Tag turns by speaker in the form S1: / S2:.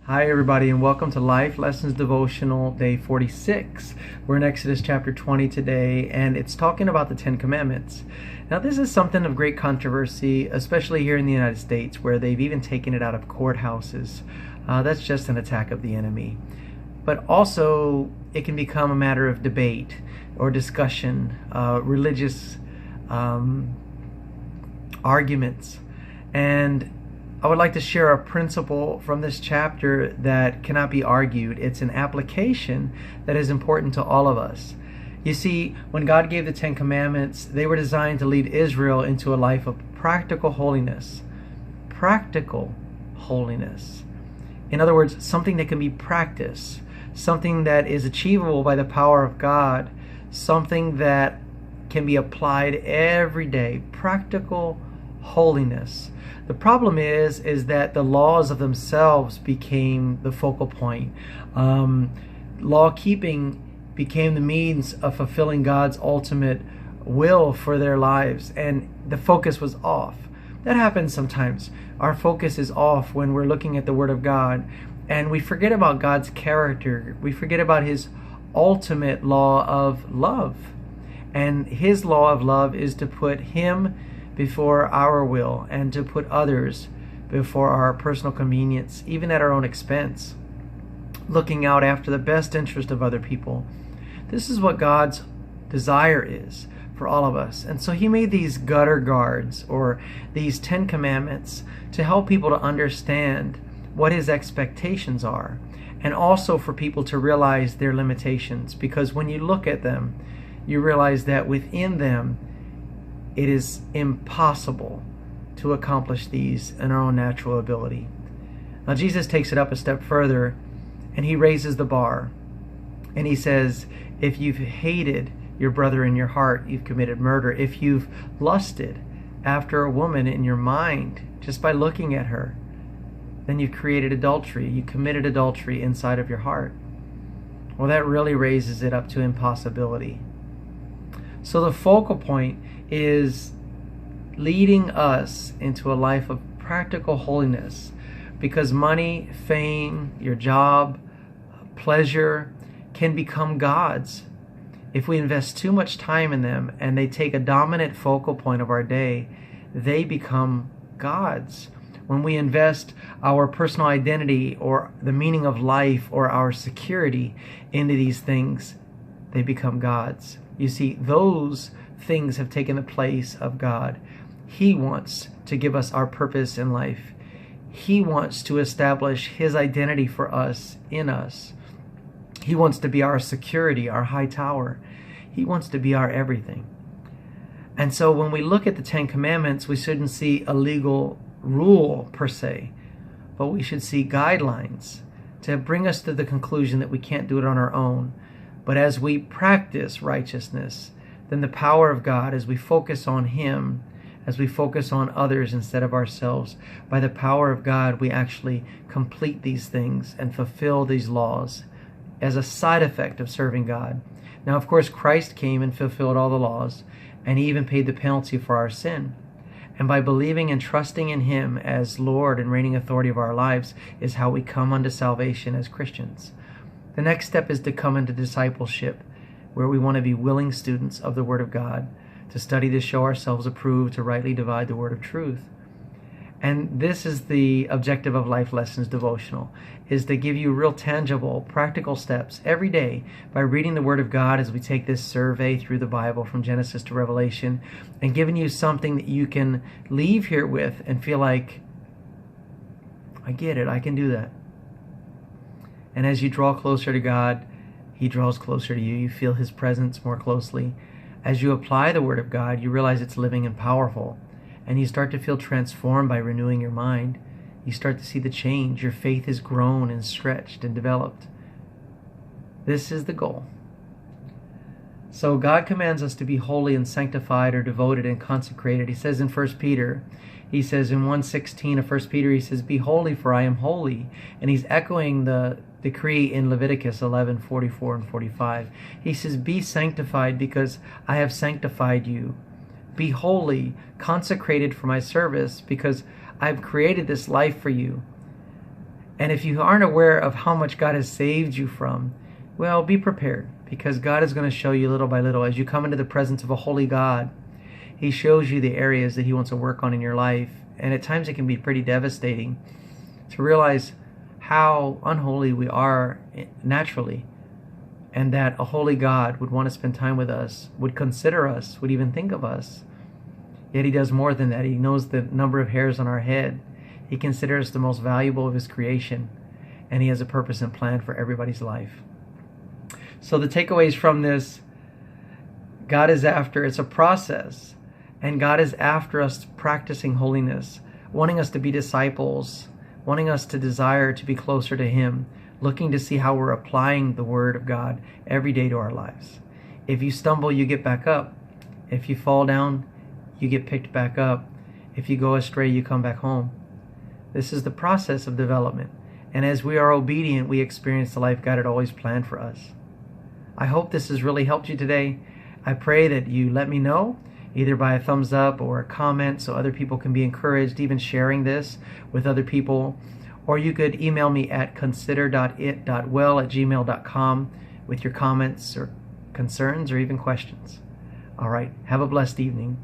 S1: Hi, everybody, and welcome to Life Lessons Devotional Day 46. We're in Exodus chapter 20 today, and it's talking about the Ten Commandments. Now, this is something of great controversy, especially here in the United States, where they've even taken it out of courthouses. That's just an attack of the enemy. But also, it can become a matter of debate or discussion, religious arguments. And I would like to share a principle from this chapter that cannot be argued. It's an application that is important to all of us. You see, when God gave the Ten Commandments, they were designed to lead Israel into a life of practical holiness. Practical holiness. In other words, something that can be practiced, something that is achievable by the power of God, something that can be applied every day. Practical holiness. The problem is that the laws of themselves became the focal point. Law keeping became the means of fulfilling God's ultimate will for their lives, and the focus was off. That happens sometimes. Our focus is off when we're looking at the Word of God, and we forget about God's character. We forget about His ultimate law of love. And His law of love is to put Him before our will and to put others before our personal convenience, even at our own expense, looking out after the best interest of other people. This is what God's desire is for all of us. And so He made these gutter guards, or these 10 commandments, to help people to understand what His expectations are, and also for people to realize their limitations, because when you look at them, you realize that within them it is impossible to accomplish these in our own natural ability. Now, Jesus takes it up a step further, and He raises the bar. And He says, if you've hated your brother in your heart, you've committed murder. If you've lusted after a woman in your mind just by looking at her, then you've created adultery. You committed adultery inside of your heart. Well, that really raises it up to impossibility. So the focal point is leading us into a life of practical holiness, because money, fame, your job, pleasure can become gods if we invest too much time in them and they take a dominant focal point of our day. They become gods. When we invest our personal identity or the meaning of life or our security into these things, they become gods. You see, those things have taken the place of God. He wants to give us our purpose in life. He wants to establish His identity for us in us. He wants to be our security, our high tower. He wants to be our everything. And so when we look at the Ten Commandments, we shouldn't see a legal rule per se, but we should see guidelines to bring us to the conclusion that we can't do it on our own. But as we practice righteousness, then the power of God, as we focus on Him, as we focus on others instead of ourselves, by the power of God, we actually complete these things and fulfill these laws as a side effect of serving God. Now, of course, Christ came and fulfilled all the laws, and He even paid the penalty for our sin. And by believing and trusting in Him as Lord and reigning authority of our lives is how we come unto salvation as Christians. The next step is to come into discipleship, where we want to be willing students of the Word of God, to study to show ourselves approved, to rightly divide the word of truth. And this is the objective of Life Lessons Devotional, is to give you real tangible, practical steps every day by reading the Word of God as we take this survey through the Bible from Genesis to Revelation, and giving you something that you can leave here with and feel like, I get it, I can do that. And as you draw closer to God, He draws closer to you. You feel His presence more closely. As you apply the Word of God, you realize it's living and powerful. And you start to feel transformed by renewing your mind. You start to see the change. Your faith has grown and stretched and developed. This is the goal. So God commands us to be holy and sanctified, or devoted and consecrated. He says in 1 Peter, He says in 1:16 of 1 Peter, He says, be holy, for I am holy. And He's echoing the decree in Leviticus 11:44 and 45. He says, be sanctified, because I have sanctified you. Be holy, consecrated for my service, because I've created this life for you. And if you aren't aware of how much God has saved you from, well, be prepared, because God is going to show you little by little as you come into the presence of a holy God. He shows you the areas that he wants to work on in your life. And at times it can be pretty devastating to realize how unholy we are naturally, and that a holy God would want to spend time with us, would consider us, would even think of us. Yet he does more than that. He knows the number of hairs on our head. He considers us the most valuable of his creation, and he has a purpose and plan for everybody's life. So the takeaways from this: God is after, it's a process, and God is after us practicing holiness, wanting us to be disciples, wanting us to desire to be closer to him, looking to see how we're applying the word of God every day to our lives. If you stumble, you get back up. If you fall down, you get picked back up. If you go astray, you come back home. This is the process of development. And as we are obedient, we experience the life God had always planned for us. I hope this has really helped you today. I pray that you let me know, either by a thumbs up or a comment, so other people can be encouraged, even sharing this with other people. Or you could email me at consider.it.well@gmail.com with your comments or concerns or even questions. All right, have a blessed evening.